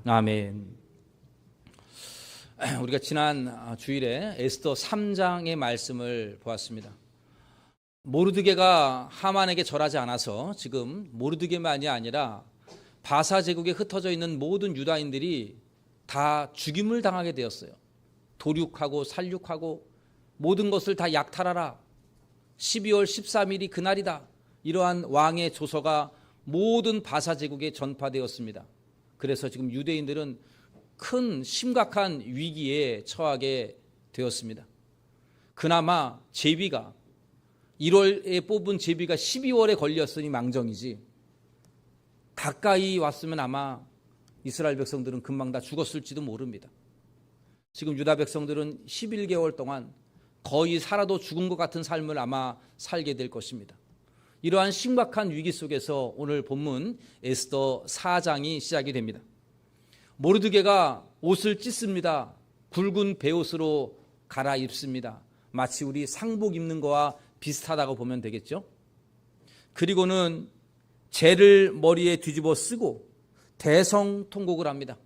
아멘. 우리가 지난 주일에 에스더 3장의 말씀을 보았습니다. 모르드게가 하만에게 절하지 않아서 지금 모르드게만이 아니라 바사 제국에 흩어져 있는 모든 유다인들이 다 죽임을 당하게 되었어요. 도륙하고 살육하고 모든 것을 다 약탈하라. 12월 13일이 그날이다. 이러한 왕의 조서가 모든 바사 제국에 전파되었습니다. 그래서 지금 유대인들은 큰 심각한 위기에 처하게 되었습니다. 그나마 제비가 1월에 뽑은 제비가 12월에 걸렸으니 망정이지, 가까이 왔으면 아마 이스라엘 백성들은 금방 다 죽었을지도 모릅니다. 지금 유다 백성들은 11개월 동안 거의 살아도 죽은 것 같은 삶을 아마 살게 될 것입니다. 이러한 심각한 위기 속에서 오늘 본문 에스더 4장이 시작이 됩니다. 모르드게가 옷을 찢습니다. 굵은 베옷으로 갈아입습니다. 마치 우리 상복 입는 거와 비슷하다고 보면 되겠죠. 그리고는 재를 머리에 뒤집어 쓰고 대성통곡을 합니다.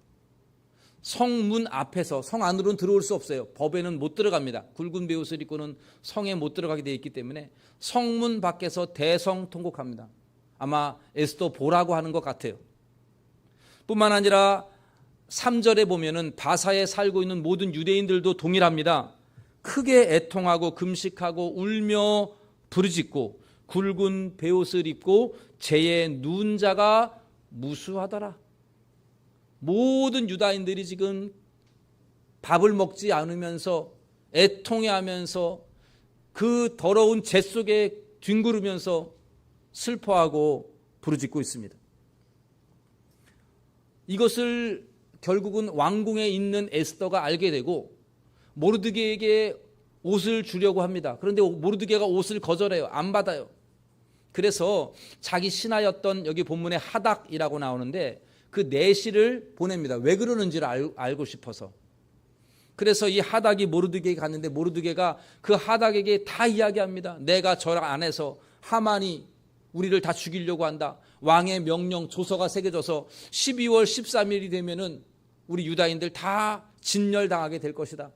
성문 앞에서, 성 안으로는 들어올 수 없어요. 법에는 못 들어갑니다. 굵은 베옷을 입고는 성에 못 들어가게 되어 있기 때문에 성문 밖에서 대성통곡합니다. 아마 에스더 보라고 하는 것 같아요. 뿐만 아니라 3절에 보면은 바사에 살고 있는 모든 유대인들도 동일합니다. 크게 애통하고 금식하고 울며 부르짖고 굵은 베옷을 입고 재에 누운 자가 무수하더라. 모든 유다인들이 지금 밥을 먹지 않으면서 애통해하면서 그 더러운 재 속에 뒹구르면서 슬퍼하고 부르짖고 있습니다. 이것을 결국은 왕궁에 있는 에스더가 알게 되고 모르드게에게 옷을 주려고 합니다. 그런데 모르드게가 옷을 거절해요. 안 받아요. 그래서 자기 신하였던, 여기 본문에 하닥이라고 나오는데 그 내시를 보냅니다. 왜 그러는지를 알고 싶어서. 그래서 이 하닥이 모르드게에게 갔는데 모르드게가 그 하닥에게 다 이야기합니다. 내가 절 안에서 하만이 우리를 다 죽이려고 한다. 왕의 명령 조서가 새겨져서 12월 13일이 되면은 우리 유다인들 다 진멸당하게 될 것이다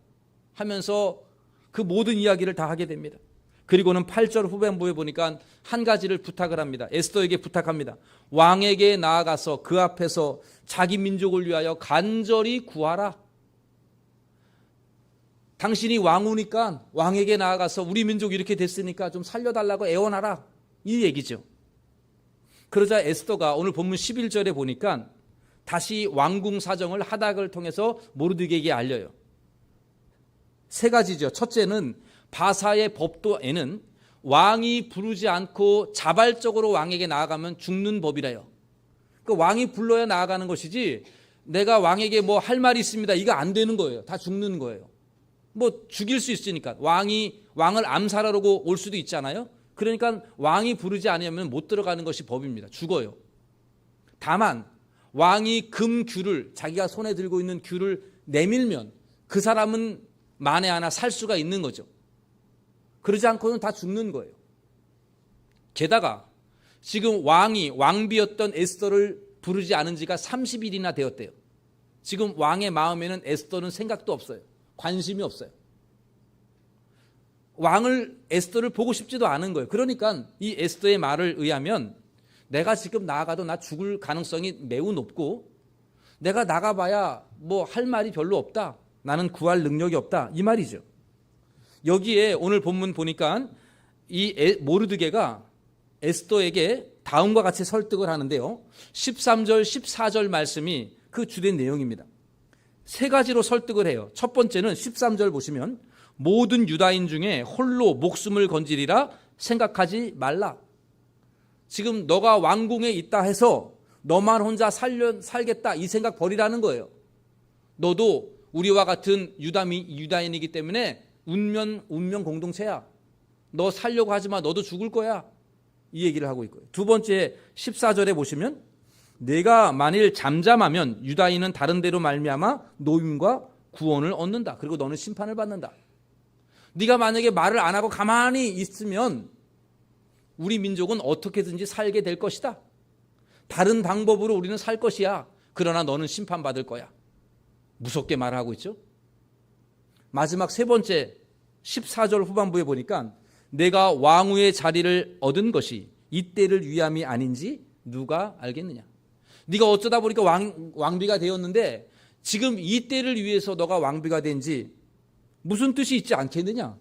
하면서 그 모든 이야기를 다 하게 됩니다. 그리고는 8절 후반부에 보니까 한 가지를 부탁을 합니다. 에스더에게 부탁합니다. 왕에게 나아가서 그 앞에서 자기 민족을 위하여 간절히 구하라. 당신이 왕후니까 왕에게 나아가서 우리 민족이 이렇게 됐으니까 좀 살려달라고 애원하라, 이 얘기죠. 그러자 에스더가 오늘 본문 11절에 보니까 다시 왕궁 사정을 하닥을 통해서 모르드게에게 알려요. 세 가지죠. 첫째는 바사의 법도에는 왕이 부르지 않고 자발적으로 왕에게 나아가면 죽는 법이래요. 그 왕이 불러야 나아가는 것이지 내가 왕에게 뭐 할 말이 있습니다, 이거 안 되는 거예요. 다 죽는 거예요. 뭐 죽일 수 있으니까. 왕을 암살하려고 올 수도 있잖아요. 그러니까 왕이 부르지 않으면 못 들어가는 것이 법입니다. 죽어요. 다만 왕이 금규를, 자기가 손에 들고 있는 규를 내밀면 그 사람은 만에 하나 살 수가 있는 거죠. 그러지 않고는 다 죽는 거예요. 게다가 지금 왕비였던 에스더를 부르지 않은 지가 30일이나 되었대요. 지금 왕의 마음에는 에스더는 생각도 없어요. 관심이 없어요. 에스더를 보고 싶지도 않은 거예요. 그러니까 이 에스더의 말을 의하면 내가 지금 나가도 나 죽을 가능성이 매우 높고 내가 나가봐야 뭐 할 말이 별로 없다. 나는 구할 능력이 없다. 이 말이죠. 여기에 오늘 본문 보니까 이 모르드게가 에스더에게 다음과 같이 설득을 하는데요. 13절, 14절 말씀이 그 주된 내용입니다. 세 가지로 설득을 해요. 첫 번째는 13절 보시면 모든 유다인 중에 홀로 목숨을 건지리라 생각하지 말라. 지금 너가 왕궁에 있다 해서 너만 혼자 살겠다 이 생각 버리라는 거예요. 너도 우리와 같은 유다인이기 때문에 운명 공동체야. 너 살려고 하지 마. 너도 죽을 거야. 이 얘기를 하고 있고요. 두 번째 14절에 보시면 내가 만일 잠잠하면 유다인은 다른 데로 말미암아 노임과 구원을 얻는다. 그리고 너는 심판을 받는다. 네가 만약에 말을 안 하고 가만히 있으면 우리 민족은 어떻게든지 살게 될 것이다. 다른 방법으로 우리는 살 것이야. 그러나 너는 심판받을 거야. 무섭게 말하고 있죠. 마지막 세 번째 14절 후반부에 보니까 내가 왕후의 자리를 얻은 것이 이때를 위함이 아닌지 누가 알겠느냐. 네가 어쩌다 보니까 왕비가 되었는데 지금 이때를 위해서 너가 왕비가 된지 무슨 뜻이 있지 않겠느냐.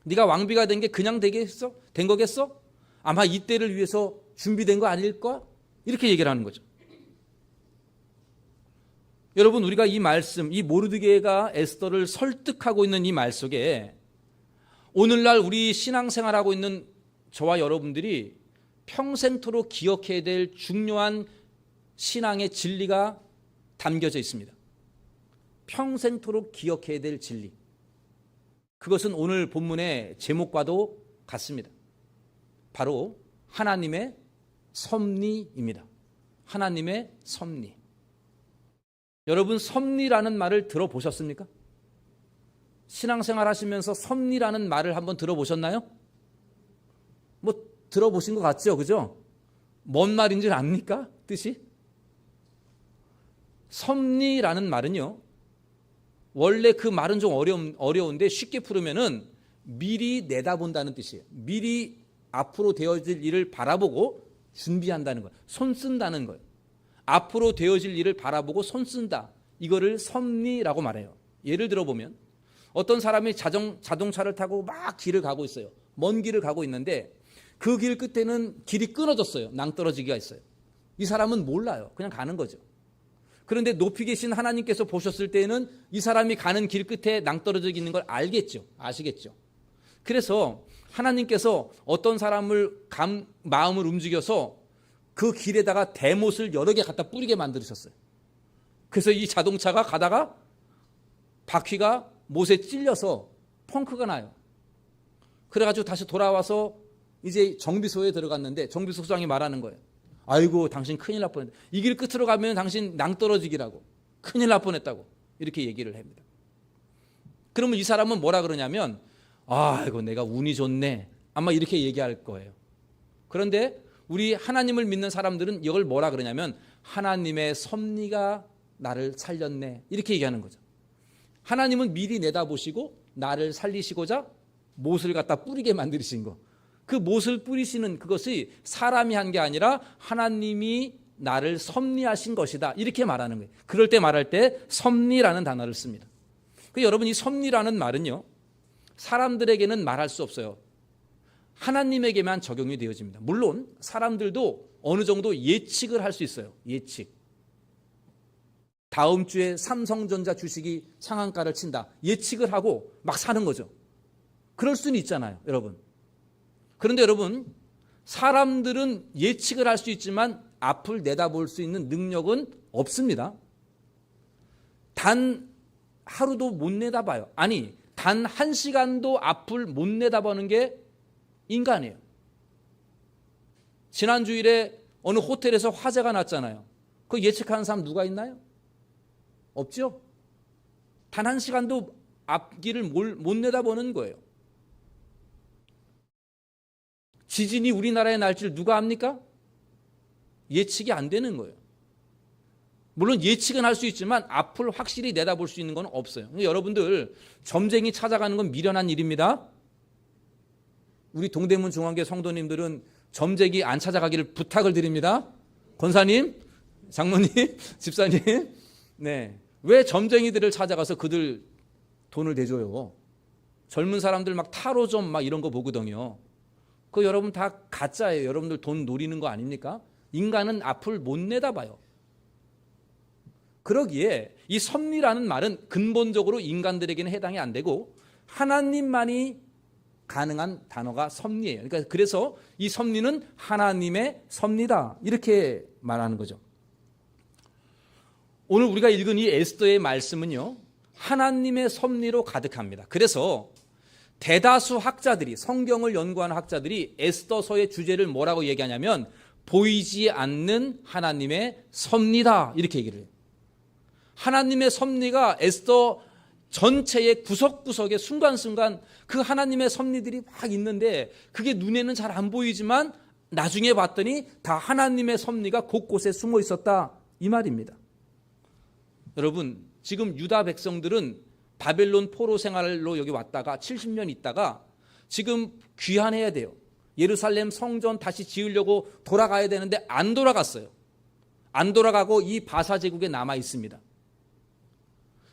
네가 왕비가 된 게 그냥 되겠어? 된 거겠어? 아마 이때를 위해서 준비된 거 아닐까? 이렇게 얘기를 하는 거죠. 여러분, 우리가 이 말씀, 이 모르드게가 에스더를 설득하고 있는 이 말 속에 오늘날 우리 신앙생활하고 있는 저와 여러분들이 평생토록 기억해야 될 중요한 신앙의 진리가 담겨져 있습니다. 평생토록 기억해야 될 진리. 그것은 오늘 본문의 제목과도 같습니다. 바로 하나님의 섭리입니다. 하나님의 섭리. 여러분, 섭리라는 말을 들어보셨습니까? 신앙생활 하시면서 섭리라는 말을 한번 들어보셨나요? 뭐 들어보신 것 같죠? 그죠? 뭔 말인지 압니까? 뜻이? 섭리라는 말은요, 원래 그 말은 좀 어려운데 쉽게 풀으면은 미리 내다본다는 뜻이에요. 미리 앞으로 되어질 일을 바라보고 준비한다는 거예요. 손 쓴다는 거예요. 앞으로 되어질 일을 바라보고 손 쓴다. 이거를 섭리라고 말해요. 예를 들어보면 어떤 사람이 자동차를 타고 막 길을 가고 있어요. 먼 길을 가고 있는데 그 길 끝에는 길이 끊어졌어요. 낭떠러지기가 있어요. 이 사람은 몰라요. 그냥 가는 거죠. 그런데 높이 계신 하나님께서 보셨을 때는 이 사람이 가는 길 끝에 낭떠러지기 있는 걸 알겠죠. 아시겠죠. 그래서 하나님께서 어떤 사람을 마음을 움직여서 그 길에다가 대못을 여러 개 갖다 뿌리게 만들으셨어요. 그래서 이 자동차가 가다가 바퀴가 못에 찔려서 펑크가 나요. 그래가지고 다시 돌아와서 이제 정비소에 들어갔는데 정비소장이 말하는 거예요. 아이고, 당신 큰일 날 뻔했다. 이 길 끝으로 가면 당신 낭떠러지기라고. 큰일 날 뻔했다고. 이렇게 얘기를 합니다. 그러면 이 사람은 뭐라 그러냐면, 아이고, 내가 운이 좋네. 아마 이렇게 얘기할 거예요. 그런데 우리 하나님을 믿는 사람들은 이걸 뭐라 그러냐면, 하나님의 섭리가 나를 살렸네. 이렇게 얘기하는 거죠. 하나님은 미리 내다보시고 나를 살리시고자 못을 갖다 뿌리게 만드신 거. 그 못을 뿌리시는 그것이 사람이 한 게 아니라 하나님이 나를 섭리하신 것이다. 이렇게 말하는 거예요. 그럴 때 말할 때 섭리라는 단어를 씁니다. 여러분, 이 섭리라는 말은요, 사람들에게는 말할 수 없어요. 하나님에게만 적용이 되어집니다. 물론 사람들도 어느 정도 예측을 할 수 있어요. 예측. 다음 주에 삼성전자 주식이 상한가를 친다. 예측을 하고 막 사는 거죠. 그럴 수는 있잖아요, 여러분. 그런데 여러분, 사람들은 예측을 할 수 있지만 앞을 내다볼 수 있는 능력은 없습니다. 단 하루도 못 내다봐요. 아니, 단 1시간도 앞을 못 내다보는 게 인간이에요. 지난 주일에 어느 호텔에서 화재가 났잖아요. 그거 예측하는 사람 누가 있나요? 없죠? 단 1시간도 앞길을 못 내다보는 거예요. 지진이 우리나라에 날지를 누가 압니까? 예측이 안 되는 거예요. 물론 예측은 할 수 있지만 앞을 확실히 내다볼 수 있는 건 없어요. 여러분들, 점쟁이 찾아가는 건 미련한 일입니다. 우리 동대문 중앙교회 성도님들은 점쟁이 안 찾아가기를 부탁을 드립니다. 권사님, 장모님, 집사님. 네. 왜 점쟁이들을 찾아가서 그들 돈을 대줘요? 젊은 사람들 막 타로점 막 이런 거 보거든요. 그거 여러분 다 가짜예요. 여러분들 돈 노리는 거 아닙니까? 인간은 앞을 못 내다봐요. 그러기에 이 섭리라는 말은 근본적으로 인간들에게는 해당이 안 되고 하나님만이 가능한 단어가 섭리예요. 그러니까 그래서 이 섭리는 하나님의 섭리다. 이렇게 말하는 거죠. 오늘 우리가 읽은 이 에스더의 말씀은요, 하나님의 섭리로 가득합니다. 그래서 대다수 학자들이, 성경을 연구하는 학자들이 에스더서의 주제를 뭐라고 얘기하냐면 보이지 않는 하나님의 섭리다. 이렇게 얘기를 해요. 하나님의 섭리가 에스더 전체의 구석구석에 순간순간 그 하나님의 섭리들이 막 있는데 그게 눈에는 잘 안 보이지만 나중에 봤더니 다 하나님의 섭리가 곳곳에 숨어 있었다. 이 말입니다. 여러분, 지금 유다 백성들은 바벨론 포로 생활로 여기 왔다가 70년 있다가 지금 귀환해야 돼요. 예루살렘 성전 다시 지으려고 돌아가야 되는데 안 돌아갔어요. 안 돌아가고 이 바사 제국에 남아 있습니다.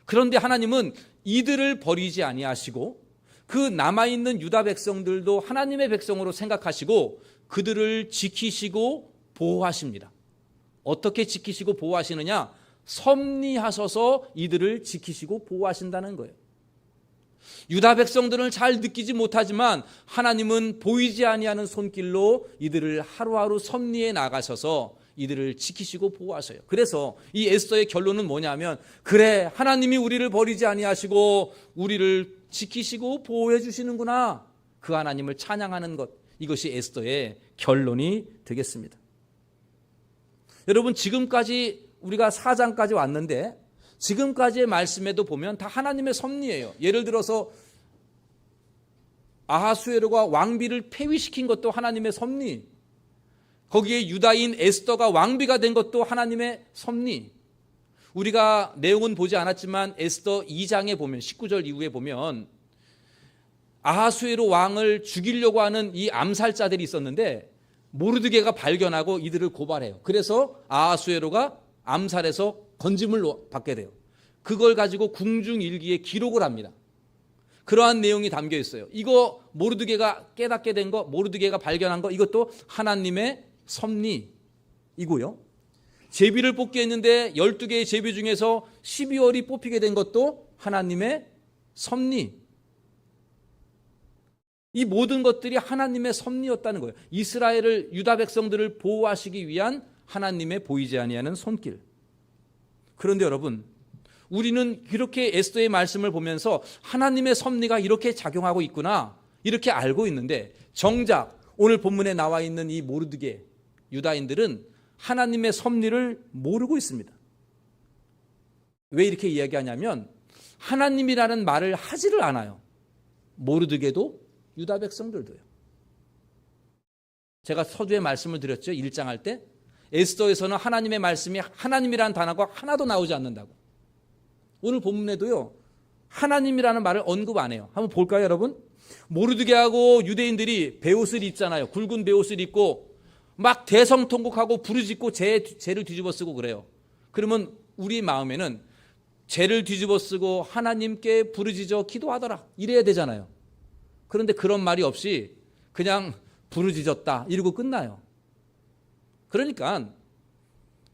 그런데 하나님은 이들을 버리지 아니하시고 그 남아있는 유다 백성들도 하나님의 백성으로 생각하시고 그들을 지키시고 보호하십니다. 어떻게 지키시고 보호하시느냐? 섭리하셔서 이들을 지키시고 보호하신다는 거예요. 유다 백성들은 잘 느끼지 못하지만 하나님은 보이지 아니하는 손길로 이들을 하루하루 섭리해 나가셔서 이들을 지키시고 보호하셔요. 그래서 이 에스더의 결론은 뭐냐면, 그래, 하나님이 우리를 버리지 아니하시고 우리를 지키시고 보호해 주시는구나. 그 하나님을 찬양하는 것, 이것이 에스더의 결론이 되겠습니다. 여러분, 지금까지 우리가 4장까지 왔는데 지금까지의 말씀에도 보면 다 하나님의 섭리예요. 예를 들어서 아하수에로가 왕비를 폐위시킨 것도 하나님의 섭리, 거기에 유다인 에스더가 왕비가 된 것도 하나님의 섭리. 우리가 내용은 보지 않았지만 에스더 2장에 보면 19절 이후에 보면 아하수에로 왕을 죽이려고 하는 이 암살자들이 있었는데 모르드게가 발견하고 이들을 고발해요. 그래서 아하수에로가 암살해서 건짐을 받게 돼요. 그걸 가지고 궁중일기에 기록을 합니다. 그러한 내용이 담겨 있어요. 이거 모르드게가 깨닫게 된 거, 모르드게가 발견한 거, 이것도 하나님의 섭리이고요. 제비를 뽑게 했는데 12개의 제비 중에서 12월이 뽑히게 된 것도 하나님의 섭리. 이 모든 것들이 하나님의 섭리였다는 거예요. 이스라엘을, 유다 백성들을 보호하시기 위한 하나님의 보이지 아니하는 손길. 그런데 여러분, 우리는 이렇게 에스더의 말씀을 보면서 하나님의 섭리가 이렇게 작용하고 있구나, 이렇게 알고 있는데 정작 오늘 본문에 나와 있는 이 모르드게 유다인들은 하나님의 섭리를 모르고 있습니다. 왜 이렇게 이야기하냐면 하나님이라는 말을 하지를 않아요. 모르드게도 유다 백성들도요. 제가 서두에 말씀을 드렸죠. 1장 할 때 에스더에서는 하나님의 말씀이 하나님이라는 단어가 하나도 나오지 않는다고. 오늘 본문에도요, 하나님이라는 말을 언급 안 해요. 한번 볼까요, 여러분? 모르드게하고 유대인들이 베옷을 입잖아요. 굵은 베옷을 입고 막 대성통곡하고 부르짖고 죄를 뒤집어 쓰고 그래요. 그러면 우리 마음에는 죄를 뒤집어 쓰고 하나님께 부르짖어 기도하더라, 이래야 되잖아요. 그런데 그런 말이 없이 그냥 부르짖었다 이러고 끝나요. 그러니까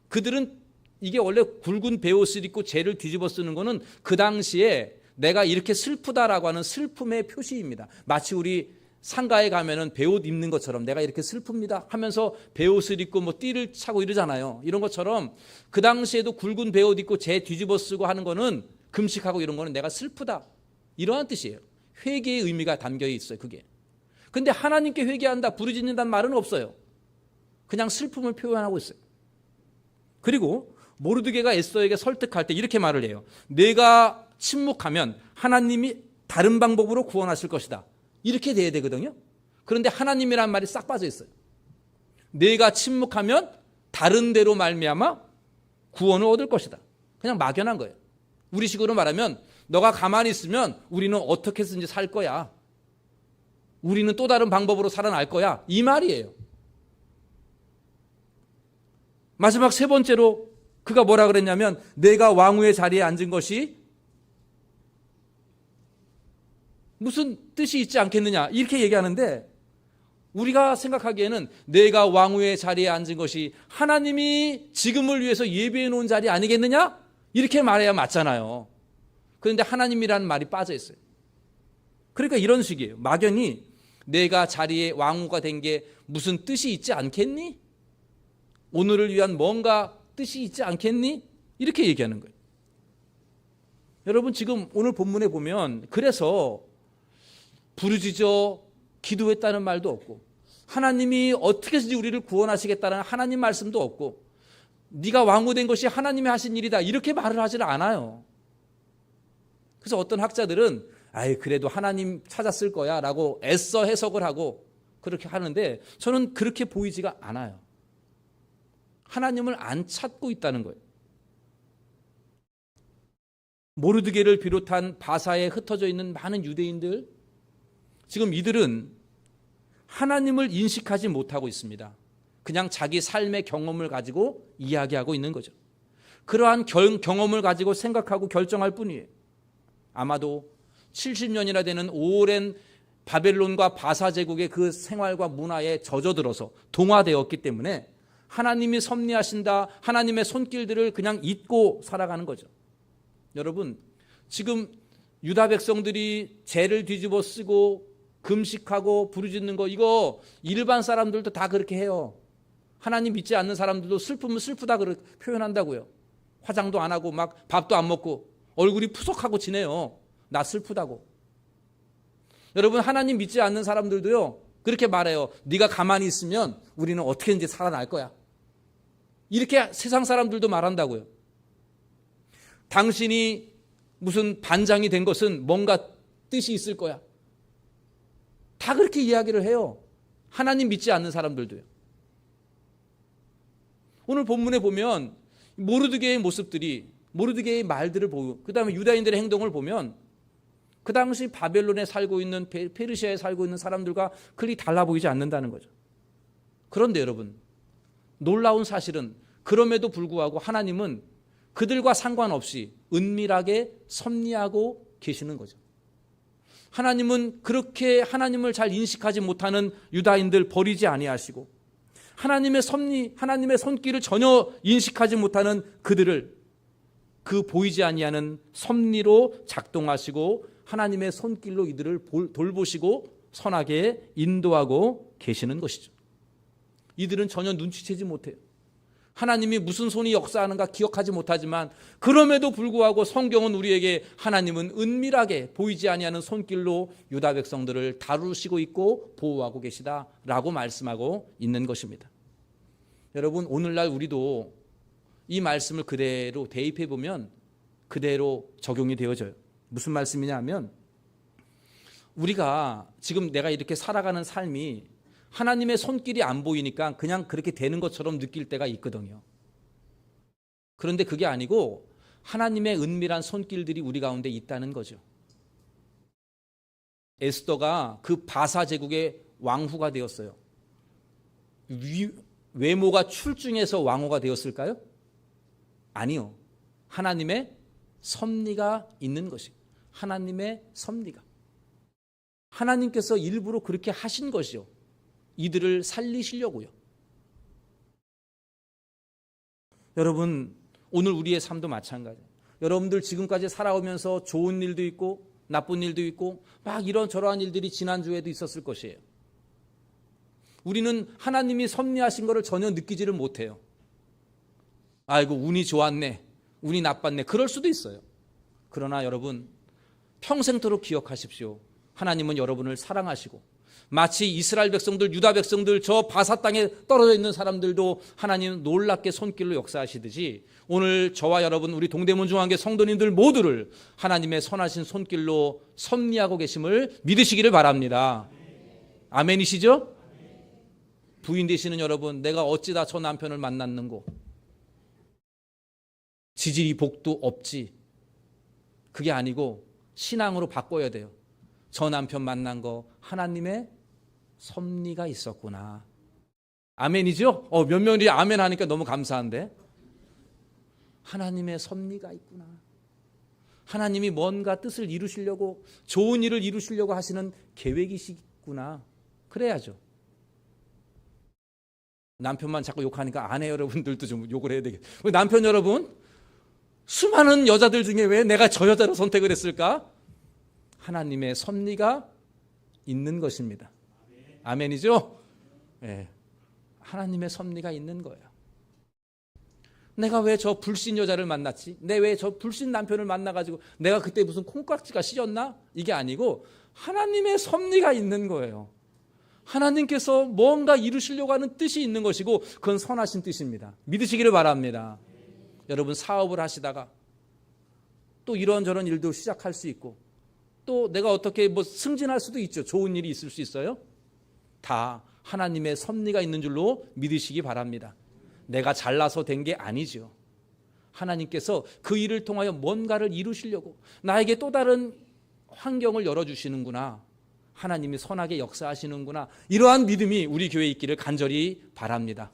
그들은 이게 원래 굵은 베옷을 입고 죄를 뒤집어 쓰는 거는 그 당시에 내가 이렇게 슬프다라고 하는 슬픔의 표시입니다. 마치 우리 상가에 가면은 베옷 입는 것처럼 내가 이렇게 슬픕니다 하면서 베옷을 입고 뭐 띠를 차고 이러잖아요. 이런 것처럼 그 당시에도 굵은 베옷 입고 죄 뒤집어 쓰고 하는 거는, 금식하고 이런 거는 내가 슬프다, 이러한 뜻이에요. 회개의 의미가 담겨 있어요, 그게. 근데 하나님께 회개한다, 부르짖는다는 말은 없어요. 그냥 슬픔을 표현하고 있어요. 그리고 모르드게가 에스더에게 설득할 때 이렇게 말을 해요. 내가 침묵하면 하나님이 다른 방법으로 구원하실 것이다, 이렇게 돼야 되거든요. 그런데 하나님이라는 말이 싹 빠져 있어요. 내가 침묵하면 다른 데로 말미암아 구원을 얻을 것이다. 그냥 막연한 거예요. 우리식으로 말하면 너가 가만히 있으면 우리는 어떻게 해서든지 살 거야, 우리는 또 다른 방법으로 살아날 거야, 이 말이에요. 마지막 세 번째로 그가 뭐라 그랬냐면 내가 왕후의 자리에 앉은 것이 무슨 뜻이 있지 않겠느냐, 이렇게 얘기하는데 우리가 생각하기에는 내가 왕후의 자리에 앉은 것이 하나님이 지금을 위해서 예비해 놓은 자리 아니겠느냐, 이렇게 말해야 맞잖아요. 그런데 하나님이라는 말이 빠져 있어요. 그러니까 이런 식이에요. 막연히 내가 자리에 왕후가 된 게 무슨 뜻이 있지 않겠니? 오늘을 위한 뭔가 뜻이 있지 않겠니? 이렇게 얘기하는 거예요. 여러분, 지금 오늘 본문에 보면 그래서 부르짖어 기도했다는 말도 없고 하나님이 어떻게 해서든지 우리를 구원하시겠다는 하나님 말씀도 없고 네가 왕후된 것이 하나님이 하신 일이다, 이렇게 말을 하질 않아요. 그래서 어떤 학자들은 아이 그래도 하나님 찾았을 거야 라고 애써 해석을 하고 그렇게 하는데 저는 그렇게 보이지가 않아요. 하나님을 안 찾고 있다는 거예요. 모르드게를 비롯한 바사에 흩어져 있는 많은 유대인들, 지금 이들은 하나님을 인식하지 못하고 있습니다. 그냥 자기 삶의 경험을 가지고 이야기하고 있는 거죠. 그러한 경험을 가지고 생각하고 결정할 뿐이에요. 아마도 70년이나 되는 오랜 바벨론과 바사 제국의 그 생활과 문화에 젖어들어서 동화되었기 때문에 하나님이 섭리하신다, 하나님의 손길들을 그냥 잊고 살아가는 거죠. 여러분, 지금 유다 백성들이 죄를 뒤집어 쓰고 금식하고 부르짖는 거, 이거 일반 사람들도 다 그렇게 해요. 하나님 믿지 않는 사람들도 슬프면 슬프다 그렇게 표현한다고요. 화장도 안 하고 막 밥도 안 먹고 얼굴이 푸석하고 지내요. 나 슬프다고. 여러분, 하나님 믿지 않는 사람들도요 그렇게 말해요. 네가 가만히 있으면 우리는 어떻게든지 살아날 거야. 이렇게 세상 사람들도 말한다고요. 당신이 무슨 반장이 된 것은 뭔가 뜻이 있을 거야. 다 그렇게 이야기를 해요. 하나님 믿지 않는 사람들도요. 오늘 본문에 보면 모르드게의 모습들이, 모르드게의 말들을 보고, 그 다음에 유다인들의 행동을 보면 그 당시 바벨론에 살고 있는, 페르시아에 살고 있는 사람들과 그리 달라 보이지 않는다는 거죠. 그런데 여러분, 놀라운 사실은 그럼에도 불구하고 하나님은 그들과 상관없이 은밀하게 섭리하고 계시는 거죠. 하나님은 그렇게 하나님을 잘 인식하지 못하는 유다인들 버리지 아니하시고, 하나님의 섭리, 하나님의 손길을 전혀 인식하지 못하는 그들을 그 보이지 아니하는 섭리로 작동하시고 하나님의 손길로 이들을 돌보시고 선하게 인도하고 계시는 것이죠. 이들은 전혀 눈치채지 못해요. 하나님이 무슨 손이 역사하는가 기억하지 못하지만 그럼에도 불구하고 성경은 우리에게 하나님은 은밀하게 보이지 아니하는 손길로 유다 백성들을 다루시고 있고 보호하고 계시다라고 말씀하고 있는 것입니다. 여러분, 오늘날 우리도 이 말씀을 그대로 대입해 보면 그대로 적용이 되어져요. 무슨 말씀이냐 하면, 우리가 지금 내가 이렇게 살아가는 삶이 하나님의 손길이 안 보이니까 그냥 그렇게 되는 것처럼 느낄 때가 있거든요. 그런데 그게 아니고 하나님의 은밀한 손길들이 우리 가운데 있다는 거죠. 에스더가 그 바사 제국의 왕후가 되었어요. 외모가 출중해서 왕후가 되었을까요? 아니요. 하나님의 섭리가 있는 것이, 하나님의 섭리가, 하나님께서 일부러 그렇게 하신 것이요. 이들을 살리시려고요. 여러분, 오늘 우리의 삶도 마찬가지예요. 여러분들 지금까지 살아오면서 좋은 일도 있고 나쁜 일도 있고 막 이런저러한 일들이 지난주에도 있었을 것이에요. 우리는 하나님이 섭리하신 것을 전혀 느끼지를 못해요. 아이고, 운이 좋았네, 운이 나빴네, 그럴 수도 있어요. 그러나 여러분, 평생토록 기억하십시오. 하나님은 여러분을 사랑하시고, 마치 이스라엘 백성들, 유다 백성들, 저 바사 땅에 떨어져 있는 사람들도 하나님은 놀랍게 손길로 역사하시듯이 오늘 저와 여러분, 우리 동대문 중앙교회 성도님들 모두를 하나님의 선하신 손길로 섭리하고 계심을 믿으시기를 바랍니다. 아멘이시죠? 부인 되시는 여러분, 내가 어찌다 저 남편을 만났는고, 지질이 복도 없지, 그게 아니고 신앙으로 바꿔야 돼요. 저 남편 만난 거 하나님의 섭리가 있었구나. 아멘이죠? 몇 명이 아멘 하니까 너무 감사한데. 하나님의 섭리가 있구나. 하나님이 뭔가 뜻을 이루시려고, 좋은 일을 이루시려고 하시는 계획이시구나. 그래야죠. 남편만 자꾸 욕하니까 아내 여러분들도 좀 욕을 해야 되겠. 남편 여러분, 수많은 여자들 중에 왜 내가 저 여자를 선택을 했을까? 하나님의 섭리가 있는 것입니다. 아멘이죠? 네. 하나님의 섭리가 있는 거예요. 내가 왜 저 불신 여자를 만났지? 내 왜 저 불신 남편을 만나가지고 내가 그때 무슨 콩깍지가 씌었나? 이게 아니고 하나님의 섭리가 있는 거예요. 하나님께서 뭔가 이루시려고 하는 뜻이 있는 것이고 그건 선하신 뜻입니다. 믿으시기를 바랍니다. 여러분, 사업을 하시다가 또 이런저런 일도 시작할 수 있고 또 내가 어떻게 승진할 수도 있죠. 좋은 일이 있을 수 있어요. 다 하나님의 섭리가 있는 줄로 믿으시기 바랍니다. 내가 잘나서 된 게 아니죠. 하나님께서 그 일을 통하여 뭔가를 이루시려고 나에게 또 다른 환경을 열어주시는구나. 하나님이 선하게 역사하시는구나. 이러한 믿음이 우리 교회에 있기를 간절히 바랍니다.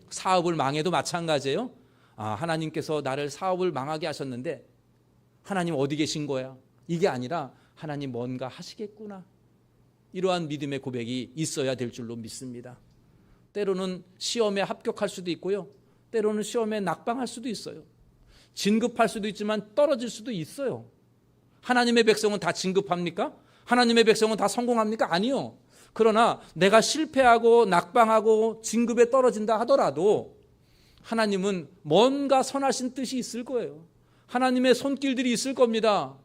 사업을 망해도 마찬가지예요. 하나님께서 나를 사업을 망하게 하셨는데 하나님 어디 계신 거야? 이게 아니라 하나님 뭔가 하시겠구나. 이러한 믿음의 고백이 있어야 될 줄로 믿습니다. 때로는 시험에 합격할 수도 있고요. 때로는 시험에 낙방할 수도 있어요. 진급할 수도 있지만 떨어질 수도 있어요. 하나님의 백성은 다 진급합니까? 하나님의 백성은 다 성공합니까? 아니요. 그러나 내가 실패하고 낙방하고 진급에 떨어진다 하더라도 하나님은 뭔가 선하신 뜻이 있을 거예요. 하나님의 손길들이 있을 겁니다.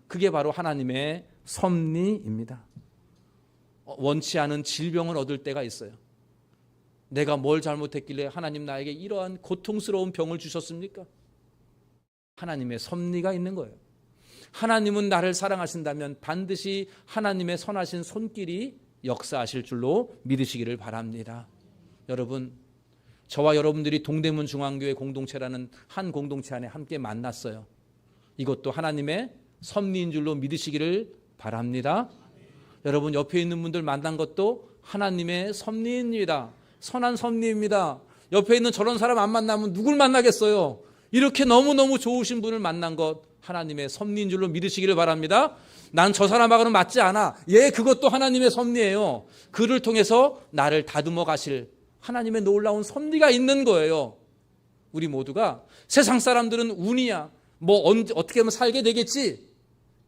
그게 바로 하나님의 섭리입니다. 원치 않은 질병을 얻을 때가 있어요. 내가 뭘 잘못했길래 하나님 나에게 이러한 고통스러운 병을 주셨습니까? 하나님의 섭리가 있는 거예요. 하나님은 나를 사랑하신다면 반드시 하나님의 선하신 손길이 역사하실 줄로 믿으시기를 바랍니다. 여러분, 저와 여러분들이 동대문 중앙교회 공동체라는 한 공동체 안에 함께 만났어요. 이것도 하나님의 섭리인 줄로 믿으시기를 바랍니다. 여러분, 옆에 있는 분들 만난 것도 하나님의 섭리입니다. 선한 섭리입니다. 옆에 있는 저런 사람 안 만나면 누굴 만나겠어요? 이렇게 너무너무 좋으신 분을 만난 것 하나님의 섭리인 줄로 믿으시기를 바랍니다. 난 저 사람하고는 맞지 않아. 그것도 하나님의 섭리예요. 그를 통해서 나를 다듬어 가실 하나님의 놀라운 섭리가 있는 거예요. 우리 모두가 세상 사람들은 운이야. 어떻게 하면 살게 되겠지.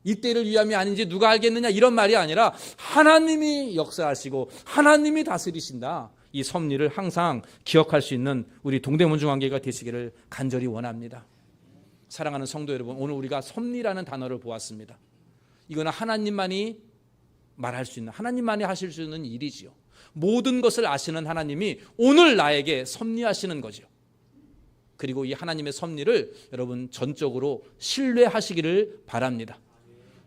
이때를 위함이 아닌지 누가 알겠느냐 이런 말이 아니라 하나님이 역사하시고 하나님이 다스리신다. 이 섭리를 항상 기억할 수 있는 우리 동대문 중앙교회가 되시기를 간절히 원합니다. 사랑하는 성도 여러분, 오늘 우리가 섭리라는 단어를 보았습니다. 이거는 하나님만이 말할 수 있는, 하나님만이 하실 수 있는 일이지요. 모든 것을 아시는 하나님이 오늘 나에게 섭리하시는 거죠. 그리고 이 하나님의 섭리를 여러분 전적으로 신뢰하시기를 바랍니다.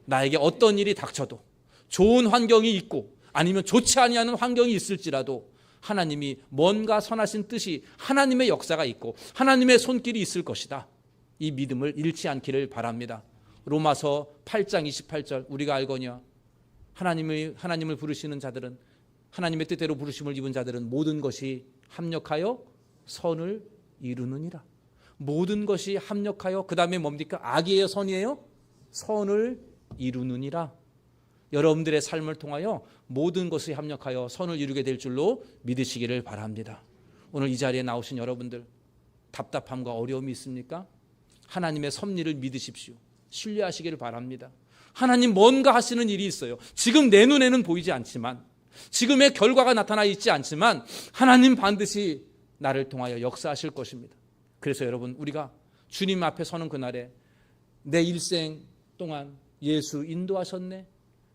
나에게 어떤 일이 닥쳐도 좋은 환경이 있고 아니면 좋지 아니하는 환경이 있을지라도 하나님이 뭔가 선하신 뜻이 하나님의 역사가 있고 하나님의 손길이 있을 것이다. 이 믿음을 잃지 않기를 바랍니다. 로마서 8장 28절 우리가 알거니와 하나님을 부르시는 자들은 하나님의 뜻대로 부르심을 입은 자들은 모든 것이 합력하여 선을 이루느니라. 모든 것이 합력하여 그 다음에 뭡니까? 악이에요? 선이에요? 선을 이루느니라. 여러분들의 삶을 통하여 모든 것이 합력하여 선을 이루게 될 줄로 믿으시기를 바랍니다. 오늘 이 자리에 나오신 여러분들 답답함과 어려움이 있습니까? 하나님의 섭리를 믿으십시오. 신뢰하시기를 바랍니다. 하나님 뭔가 하시는 일이 있어요. 지금 내 눈에는 보이지 않지만 지금의 결과가 나타나 있지 않지만 하나님 반드시 나를 통하여 역사하실 것입니다. 그래서 여러분 우리가 주님 앞에 서는 그날에 내 일생 동안 예수 인도하셨네.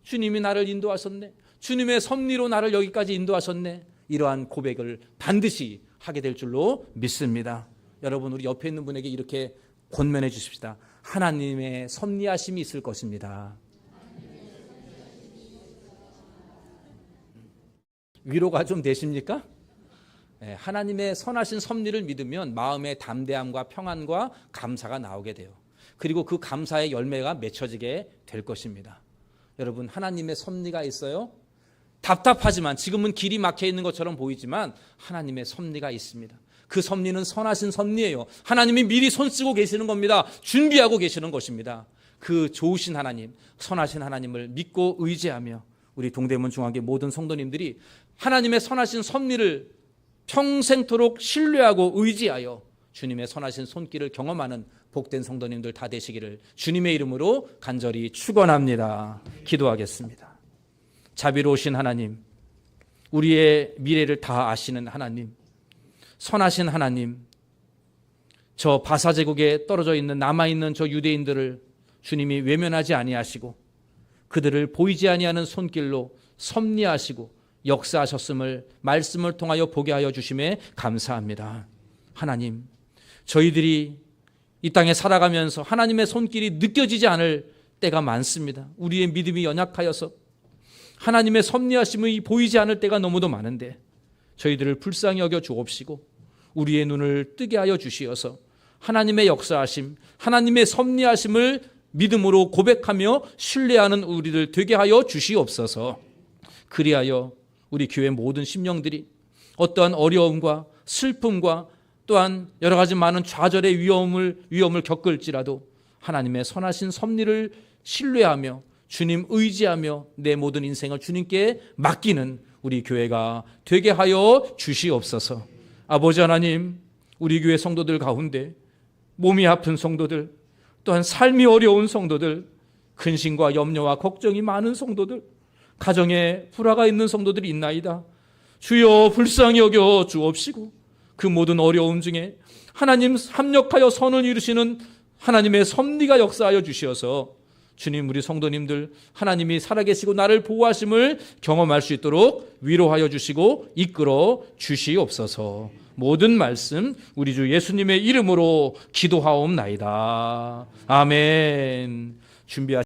주님이 나를 인도하셨네. 주님의 섭리로 나를 여기까지 인도하셨네. 이러한 고백을 반드시 하게 될 줄로 믿습니다. 여러분 우리 옆에 있는 분에게 이렇게 권면해 주십시다. 하나님의 섭리하심이 있을 것입니다. 위로가 좀 되십니까? 하나님의 선하신 섭리를 믿으면 마음의 담대함과 평안과 감사가 나오게 돼요. 그리고 그 감사의 열매가 맺혀지게 될 것입니다. 여러분 하나님의 섭리가 있어요. 답답하지만 지금은 길이 막혀 있는 것처럼 보이지만 하나님의 섭리가 있습니다. 그 섭리는 선하신 섭리예요. 하나님이 미리 손쓰고 계시는 겁니다. 준비하고 계시는 것입니다. 그 좋으신 하나님, 선하신 하나님을 믿고 의지하며 우리 동대문 중앙교회 모든 성도님들이 하나님의 선하신 섭리를 평생토록 신뢰하고 의지하여 주님의 선하신 손길을 경험하는 복된 성도님들 다 되시기를 주님의 이름으로 간절히 축원합니다. 기도하겠습니다. 자비로우신 하나님, 우리의 미래를 다 아시는 하나님, 선하신 하나님, 저 바사 제국에 떨어져 있는 남아있는 저 유대인들을 주님이 외면하지 아니하시고 그들을 보이지 아니하는 손길로 섭리하시고 역사하셨음을 말씀을 통하여 보게 하여 주심에 감사합니다. 하나님, 저희들이 이 땅에 살아가면서 하나님의 손길이 느껴지지 않을 때가 많습니다. 우리의 믿음이 연약하여서 하나님의 섭리하심이 보이지 않을 때가 너무도 많은데 저희들을 불쌍히 여겨 주옵시고 우리의 눈을 뜨게 하여 주시어서 하나님의 역사하심, 하나님의 섭리하심을 믿음으로 고백하며 신뢰하는 우리들 되게 하여 주시옵소서. 그리하여 우리 교회 모든 심령들이 어떠한 어려움과 슬픔과 또한 여러 가지 많은 좌절의 위험을 겪을지라도 하나님의 선하신 섭리를 신뢰하며 주님 의지하며 내 모든 인생을 주님께 맡기는 우리 교회가 되게 하여 주시옵소서. 아버지 하나님, 우리 교회 성도들 가운데 몸이 아픈 성도들, 또한 삶이 어려운 성도들, 근심과 염려와 걱정이 많은 성도들, 가정에 불화가 있는 성도들이 있나이다. 주여 불쌍히 여겨 주옵시고 그 모든 어려움 중에 하나님 합력하여 선을 이루시는 하나님의 섭리가 역사하여 주시어서 주님, 우리 성도님들 하나님이 살아계시고 나를 보호하심을 경험할 수 있도록 위로하여 주시고 이끌어 주시옵소서. 모든 말씀 우리 주 예수님의 이름으로 기도하옵나이다. 아멘. 준비하시